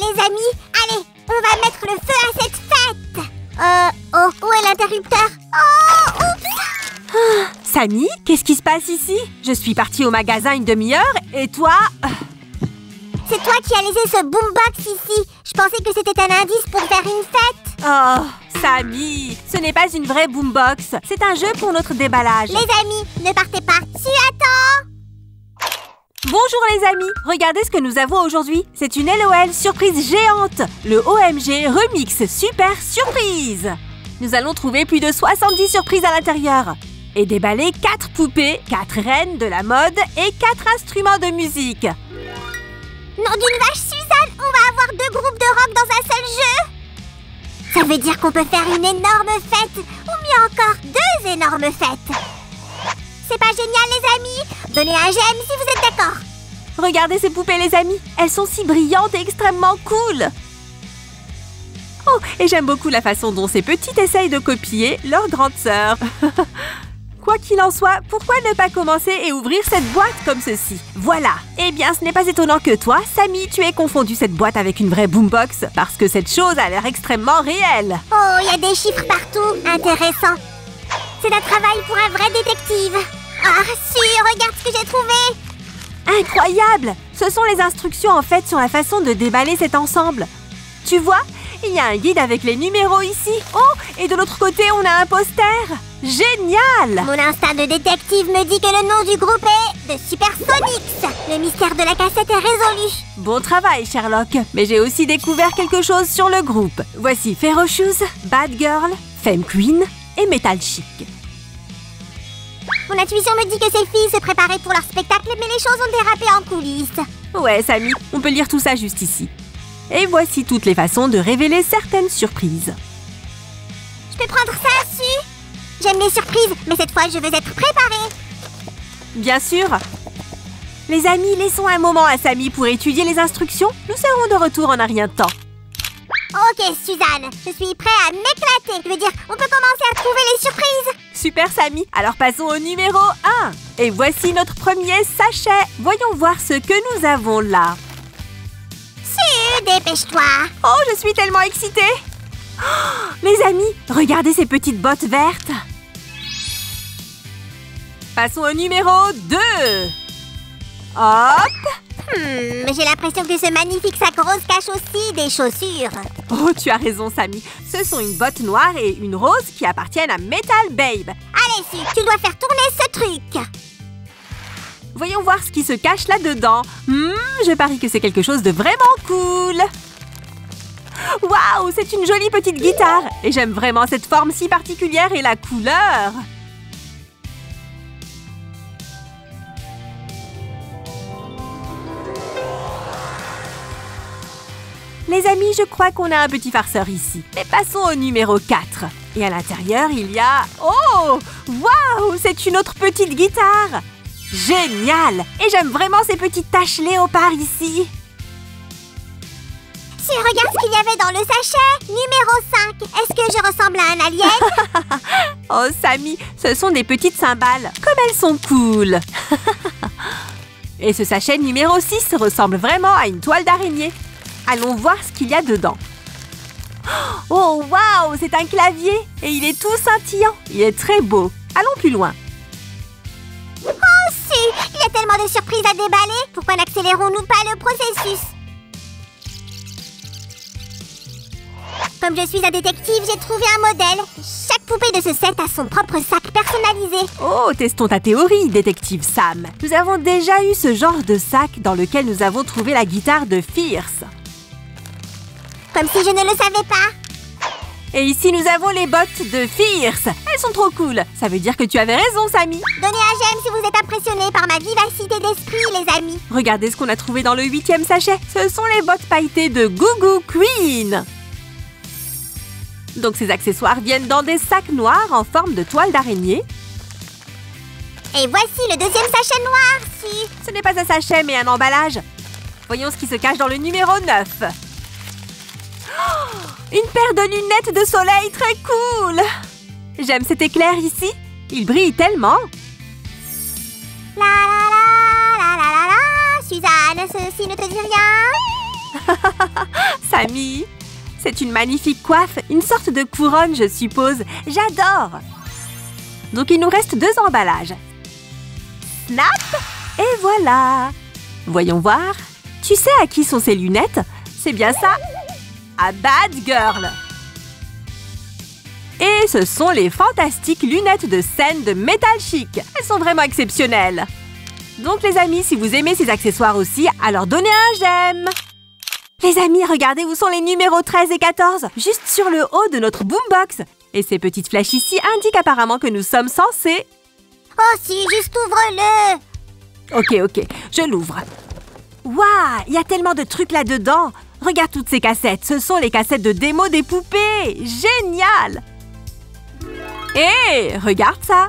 les amis, allez, on va mettre le feu à cette fête. Oh, où est l'interrupteur? Oh, oups. Samy, qu'est-ce qui se passe ici? Je suis partie au magasin une demi-heure et toi... C'est toi qui as laissé ce boombox ici. Je pensais que c'était un indice pour faire une fête. Oh, Samy, ce n'est pas une vraie boombox. C'est un jeu pour notre déballage. Les amis, ne partez pas. Tu attends. Bonjour les amis, regardez ce que nous avons aujourd'hui. C'est une LOL surprise géante. Le OMG Remix Super Surprise. Nous allons trouver plus de 70 surprises à l'intérieur. Et déballer 4 poupées, 4 reines de la mode et 4 instruments de musique. Nom d'une vache, Suzanne, on va avoir 2 groupes de rock dans un seul jeu. Ça veut dire qu'on peut faire une énorme fête, ou mieux encore, 2 énormes fêtes. C'est pas génial les amis? Donnez un j'aime si vous êtes d'accord. Regardez ces poupées les amis, elles sont si brillantes et extrêmement cool. Oh, et j'aime beaucoup la façon dont ces petites essayent de copier leur grande sœur. Quoi qu'il en soit, pourquoi ne pas commencer et ouvrir cette boîte comme ceci? Voilà. Eh bien, ce n'est pas étonnant que toi, Samy, tu aies confondu cette boîte avec une vraie boombox, parce que cette chose a l'air extrêmement réelle. Oh, il y a des chiffres partout. Intéressant. C'est un travail pour un vrai détective. Ah, si, regarde ce que j'ai trouvé. Incroyable! Ce sont les instructions en fait sur la façon de déballer cet ensemble. Tu vois? Il y a un guide avec les numéros ici. Oh, et de l'autre côté, on a un poster. Génial! Mon instinct de détective me dit que le nom du groupe est The Supersonics. Le mystère de la cassette est résolu. Bon travail, Sherlock. Mais j'ai aussi découvert quelque chose sur le groupe. Voici Ferocious, Bad Girl, Femme Queen et Metal Chic. Mon intuition me dit que ces filles se préparaient pour leur spectacle, mais les choses ont dérapé en coulisses. Ouais, Samy, on peut lire tout ça juste ici. Et voici toutes les façons de révéler certaines surprises. Je peux prendre ça, Su? J'aime les surprises, mais cette fois, je veux être préparée. Bien sûr. Les amis, laissons un moment à Samy pour étudier les instructions. Nous serons de retour en un rien de temps. Ok, Suzanne, je suis prêt à m'éclater. Je veux dire, on peut commencer à trouver les surprises. Super, Samy. Alors passons au numéro 1. Et voici notre premier sachet. Voyons voir ce que nous avons là. Su, dépêche-toi. Oh, je suis tellement excitée. Oh, les amis, regardez ces petites bottes vertes. Passons au numéro 2. Hop. Mais j'ai l'impression que ce magnifique sac rose cache aussi des chaussures. Oh, tu as raison, Samy. Ce sont une botte noire et une rose qui appartiennent à Metal Babe. Allez, Su, tu dois faire tourner ce truc. Voyons voir ce qui se cache là-dedans. Je parie que c'est quelque chose de vraiment cool. Waouh, c'est une jolie petite guitare. Et j'aime vraiment cette forme si particulière et la couleur. Les amis, je crois qu'on a un petit farceur ici. Mais passons au numéro 4. Et à l'intérieur, il y a... Oh! Waouh! C'est une autre petite guitare! Génial! Et j'aime vraiment ces petites taches léopard ici. Si, regarde ce qu'il y avait dans le sachet. Numéro 5. Est-ce que je ressemble à un alien? Oh, Samy, ce sont des petites cymbales. Comme elles sont cool. Et ce sachet numéro 6 ressemble vraiment à une toile d'araignée. Allons voir ce qu'il y a dedans. Oh, waouh! C'est un clavier. Et il est tout scintillant. Il est très beau. Allons plus loin. Oh, si! Il y a tellement de surprises à déballer. Pourquoi n'accélérons-nous pas le processus? Comme je suis un détective, j'ai trouvé un modèle. Chaque poupée de ce set a son propre sac personnalisé. Oh, testons ta théorie, détective Sam. Nous avons déjà eu ce genre de sac dans lequel nous avons trouvé la guitare de Fierce. Comme si je ne le savais pas. Et ici, nous avons les bottes de Fierce. Elles sont trop cool. Ça veut dire que tu avais raison, Samy. Donnez un j'aime si vous êtes impressionnés par ma vivacité d'esprit, les amis. Regardez ce qu'on a trouvé dans le 8e sachet. Ce sont les bottes pailletées de Goo Goo Queen. Donc ces accessoires viennent dans des sacs noirs en forme de toile d'araignée. Et voici le deuxième sachet noir, si. Ce n'est pas un sachet, mais un emballage. Voyons ce qui se cache dans le numéro 9. Oh, une paire de lunettes de soleil très cool. J'aime cet éclair ici. Il brille tellement. La la la la la la la. Suzanne, ceci ne te dit rien? Samy, c'est une magnifique coiffe, une sorte de couronne, je suppose. J'adore! Donc, il nous reste 2 emballages. Snap! Et voilà! Voyons voir. Tu sais à qui sont ces lunettes? C'est bien ça? À Bad Girl! Et ce sont les fantastiques lunettes de scène de Metal Chic. Elles sont vraiment exceptionnelles. Donc les amis, si vous aimez ces accessoires aussi, alors donnez un j'aime. Les amis, regardez où sont les numéros 13 et 14, juste sur le haut de notre boombox. Et ces petites flèches ici indiquent apparemment que nous sommes censés... Oh si, juste ouvre-le! Ok, je l'ouvre. Waouh, il y a tellement de trucs là-dedans. Regarde toutes ces cassettes, ce sont les cassettes de démo des poupées. Génial! Hé, regarde ça!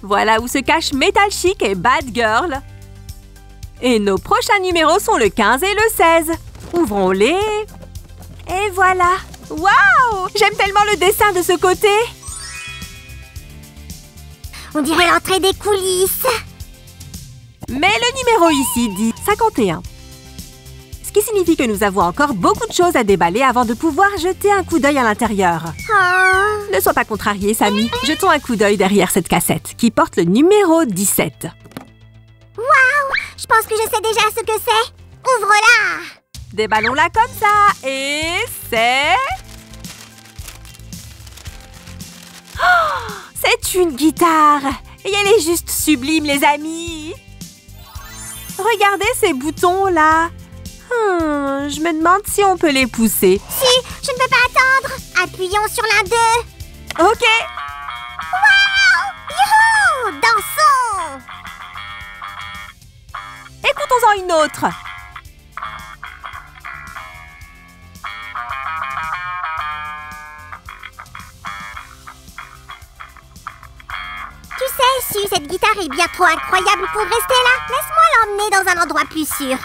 Voilà où se cachent Metal Chic et Bad Girl. Et nos prochains numéros sont le 15 et le 16. Ouvrons-les. Et voilà! Waouh! J'aime tellement le dessin de ce côté. On dirait l'entrée des coulisses. Mais le numéro ici dit 51. Ce qui signifie que nous avons encore beaucoup de choses à déballer avant de pouvoir jeter un coup d'œil à l'intérieur. Oh. Ne sois pas contrarié, Samy. Jetons un coup d'œil derrière cette cassette qui porte le numéro 17. Waouh! Je pense que je sais déjà ce que c'est. Ouvre-la! Déballons-la comme ça. Et c'est... Oh, c'est une guitare. Et elle est juste sublime, les amis. Regardez ces boutons-là. Je me demande si on peut les pousser. Si, je ne peux pas attendre. Appuyons sur l'un d'eux. Ok. Waouh! Youhou! Dansons! Écoutons-en une autre. Tu sais, Su, cette guitare est bien trop incroyable pour rester là. Laisse-moi l'emmener dans un endroit plus sûr.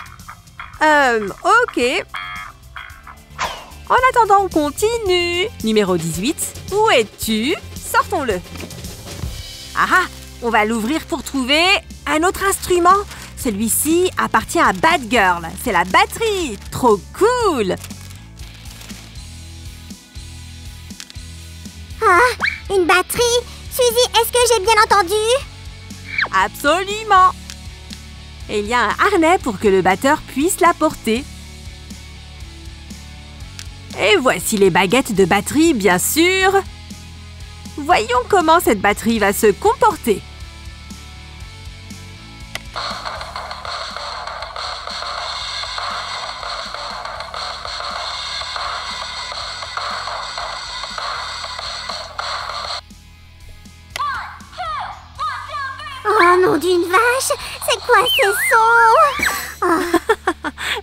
Ok. En attendant, on continue. Numéro 18. Où es-tu? Sortons-le. Ah, on va l'ouvrir pour trouver un autre instrument. Celui-ci appartient à Bad Girl. C'est la batterie. Trop cool. Ah, une batterie? Suzy, est-ce que j'ai bien entendu? Absolument. Et il y a un harnais pour que le batteur puisse la porter. Et voici les baguettes de batterie, bien sûr. Voyons comment cette batterie va se comporter. Oh, nom d'une vache! C'est quoi ces sons?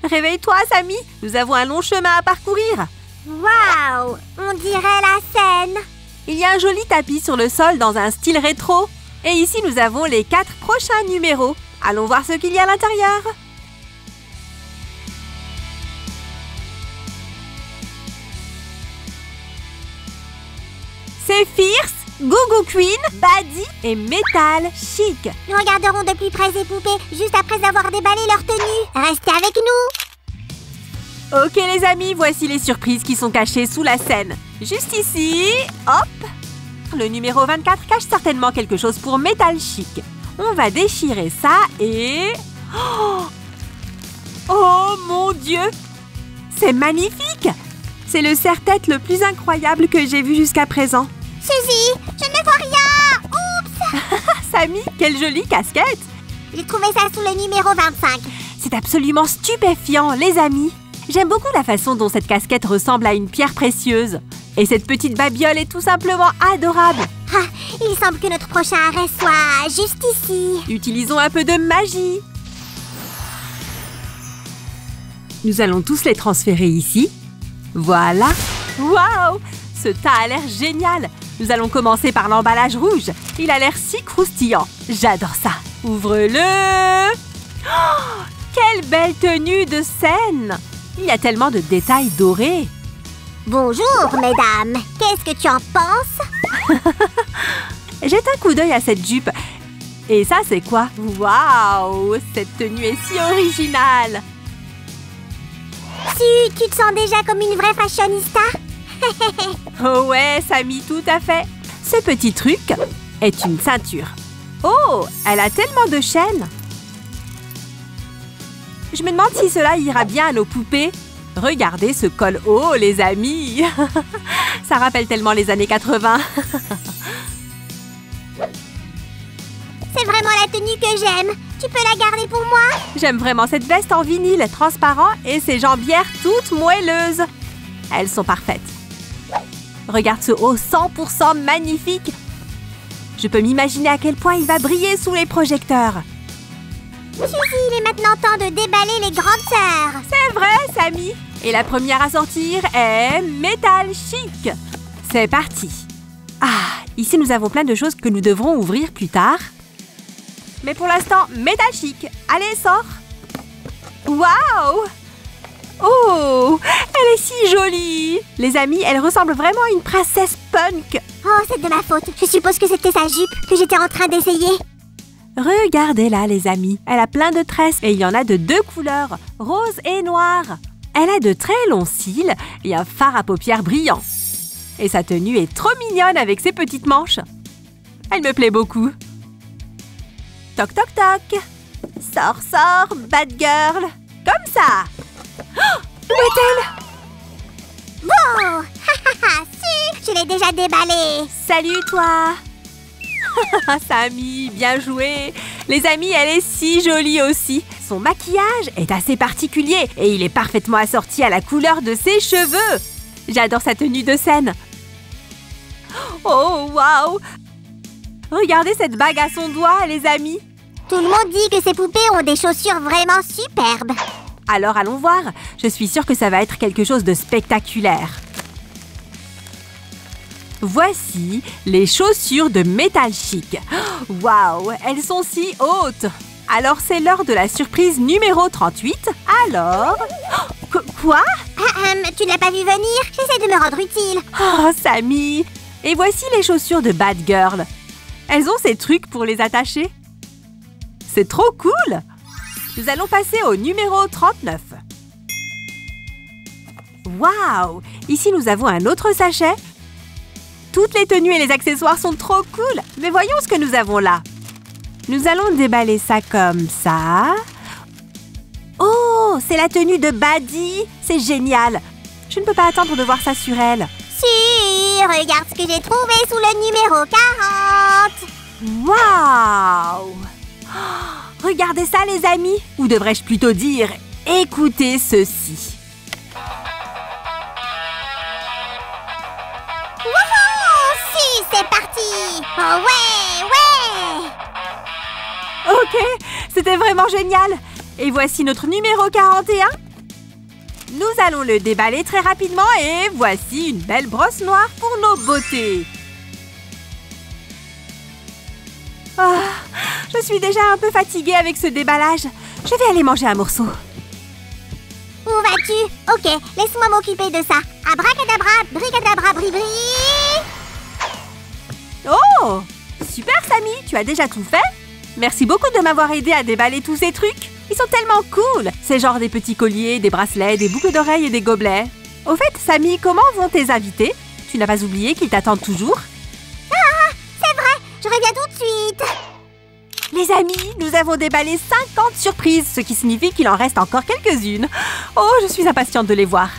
Réveille-toi, Samy. Nous avons un long chemin à parcourir. Waouh! On dirait la scène. Il y a un joli tapis sur le sol dans un style rétro. Et ici, nous avons les 4 prochains numéros. Allons voir ce qu'il y a à l'intérieur. C'est Fierce, Gogo Queen, Buddy et Metal Chic. Nous regarderons de plus près ces poupées juste après avoir déballé leur tenue. Restez avec nous. Ok les amis, voici les surprises qui sont cachées sous la scène. Juste ici, hop. Le numéro 24 cache certainement quelque chose pour Metal Chic. On va déchirer ça et... Oh mon Dieu! C'est magnifique! C'est le serre-tête le plus incroyable que j'ai vu jusqu'à présent. Suzy, je ne vois rien. Oups! Samy, quelle jolie casquette! J'ai trouvé ça sous le numéro 25. C'est absolument stupéfiant, les amis! J'aime beaucoup la façon dont cette casquette ressemble à une pierre précieuse. Et cette petite babiole est tout simplement adorable. Ah, il semble que notre prochain arrêt soit juste ici. Utilisons un peu de magie. Nous allons tous les transférer ici. Voilà. Waouh! Ce tas a l'air génial. Nous allons commencer par l'emballage rouge. Il a l'air si croustillant. J'adore ça. Ouvre-le. Oh, quelle belle tenue de scène! Il y a tellement de détails dorés. Bonjour, mesdames. Qu'est-ce que tu en penses? Jette un coup d'œil à cette jupe. Et ça, c'est quoi? Waouh! Cette tenue est si originale. Tu te sens déjà comme une vraie fashionista? Oh ouais, Sammy, tout à fait. Ce petit truc est une ceinture. Oh, elle a tellement de chaînes. Je me demande si cela ira bien à nos poupées. Regardez ce col haut, les amis. Ça rappelle tellement les années 80. C'est vraiment la tenue que j'aime. Tu peux la garder pour moi? J'aime vraiment cette veste en vinyle transparent et ces jambières toutes moelleuses. Elles sont parfaites. Regarde ce haut 100% magnifique. Je peux m'imaginer à quel point il va briller sous les projecteurs. Suzy, il est maintenant temps de déballer les grandes sœurs. C'est vrai, Sammy. Et la première à sortir est Metal Chic. C'est parti. Ah, ici nous avons plein de choses que nous devrons ouvrir plus tard. Mais pour l'instant, Metal Chic. Allez, sors. Waouh! Oh, elle est si jolie. Les amis, elle ressemble vraiment à une princesse punk. Oh, c'est de ma faute. Je suppose que c'était sa jupe que j'étais en train d'essayer. Regardez-la, les amis. Elle a plein de tresses et il y en a de 2 couleurs, rose et noir. Elle a de très longs cils et un fard à paupières brillant. Et sa tenue est trop mignonne avec ses petites manches. Elle me plaît beaucoup. Toc, toc, toc. Sors, sors, bad girl. Comme ça. Oh, où est-elle? Bon, je l'ai déjà déballée. Salut, toi. Sammy, bien joué. Les amis, elle est si jolie aussi. Son maquillage est assez particulier et il est parfaitement assorti à la couleur de ses cheveux. J'adore sa tenue de scène. Oh, waouh! Regardez cette bague à son doigt, les amis. Tout le monde dit que ces poupées ont des chaussures vraiment superbes. Alors allons voir. Je suis sûre que ça va être quelque chose de spectaculaire. Voici les chaussures de Metal Chic. Waouh, elles sont si hautes. Alors c'est l'heure de la surprise numéro 38. Alors... Quoi? Tu ne l'as pas vu venir? J'essaie de me rendre utile. Oh, Sammy. Et voici les chaussures de Bad Girl. Elles ont ces trucs pour les attacher. C'est trop cool. Nous allons passer au numéro 39. Waouh! Ici, nous avons un autre sachet. Toutes les tenues et les accessoires sont trop cool. Mais voyons ce que nous avons là. Nous allons déballer ça comme ça. Oh, c'est la tenue de Buddy. C'est génial. Je ne peux pas attendre de voir ça sur elle. Si, regarde ce que j'ai trouvé sous le numéro 40. Waouh! Oh, regardez ça, les amis. Ou devrais-je plutôt dire, écoutez ceci. C'est parti! Oh ouais! Ok, c'était vraiment génial. Et voici notre numéro 41. Nous allons le déballer très rapidement et voici une belle brosse noire pour nos beautés. Oh, je suis déjà un peu fatiguée avec ce déballage. Je vais aller manger un morceau. Où vas-tu? Ok, laisse-moi m'occuper de ça. Abracadabra, bricadabra, bribri. Oh! Super, Sammy, tu as déjà tout fait? Merci beaucoup de m'avoir aidé à déballer tous ces trucs. Ils sont tellement cool. C'est genre des petits colliers, des bracelets, des boucles d'oreilles et des gobelets. Au fait, Sammy, comment vont tes invités? Tu n'as pas oublié qu'ils t'attendent toujours? Ah, c'est vrai, je reviens tout de suite. Les amis, nous avons déballé 50 surprises, ce qui signifie qu'il en reste encore quelques-unes. Oh, je suis impatiente de les voir.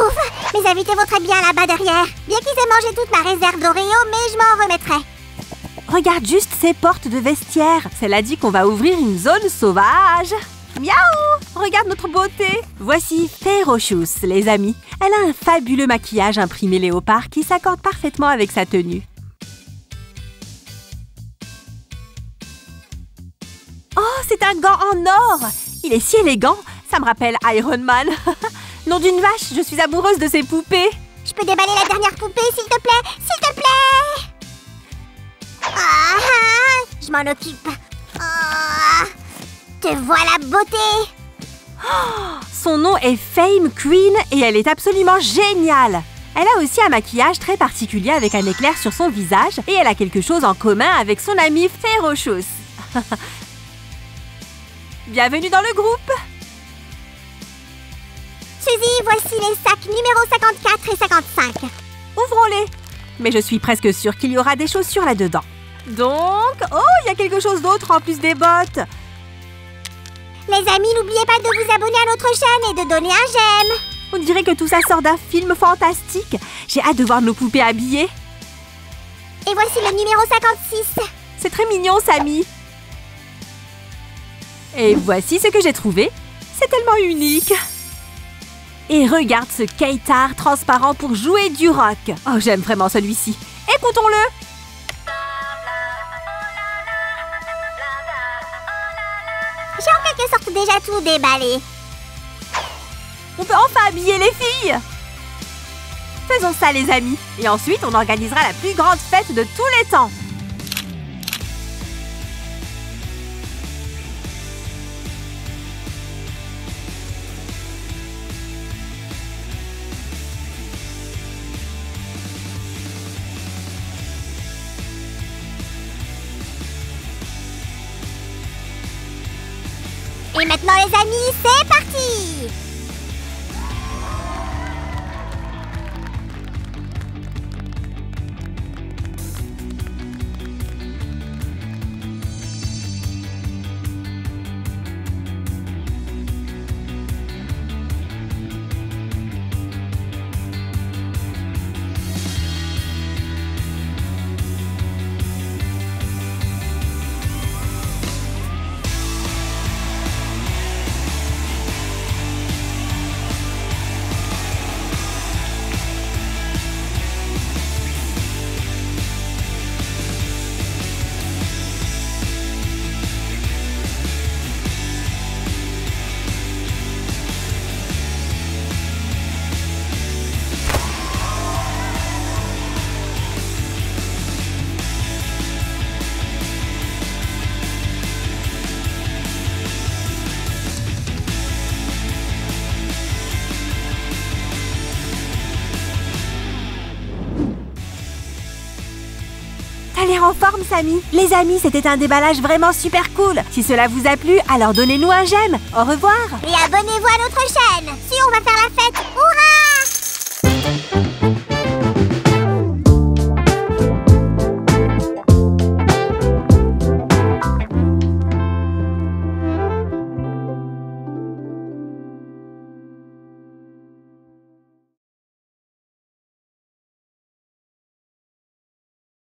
Ouf, mes invités vont très bien là-bas derrière. Bien qu'ils aient mangé toute ma réserve d'Oreo, mais je m'en remettrai. Regarde juste ces portes de vestiaire. Celle-là dit qu'on va ouvrir une zone sauvage. Miaou! Regarde notre beauté. Voici Ferocious, les amis. Elle a un fabuleux maquillage imprimé léopard qui s'accorde parfaitement avec sa tenue. Oh, c'est un gant en or! Il est si élégant, ça me rappelle Iron Man. Nom d'une vache, je suis amoureuse de ces poupées. Je peux déballer la dernière poupée, s'il te plaît? S'il te plaît! Ah, je m'en occupe. Ah, te voilà, beauté! Oh, son nom est Fame Queen et elle est absolument géniale. Elle a aussi un maquillage très particulier avec un éclair sur son visage et elle a quelque chose en commun avec son amie Ferocious. Bienvenue dans le groupe! Suzy, voici les sacs numéro 54 et 55. Ouvrons-les. Mais je suis presque sûre qu'il y aura des chaussures là-dedans. Donc, oh, il y a quelque chose d'autre en plus des bottes. Les amis, n'oubliez pas de vous abonner à notre chaîne et de donner un j'aime. On dirait que tout ça sort d'un film fantastique. J'ai hâte de voir nos poupées habillées. Et voici le numéro 56. C'est très mignon, Sammy. Et voici ce que j'ai trouvé. C'est tellement unique. Et regarde ce keytar transparent pour jouer du rock. Oh, j'aime vraiment celui-ci. Écoutons-le. J'ai en quelque sorte déjà tout déballé. On peut enfin habiller les filles. Faisons ça, les amis. Et ensuite, on organisera la plus grande fête de tous les temps. Et maintenant les amis, c'est parti! T'as l'air en forme, Sammy. Les amis, c'était un déballage vraiment super cool. Si cela vous a plu, alors donnez-nous un j'aime. Au revoir. Et abonnez-vous à notre chaîne. Si on va faire la fête, hurrah!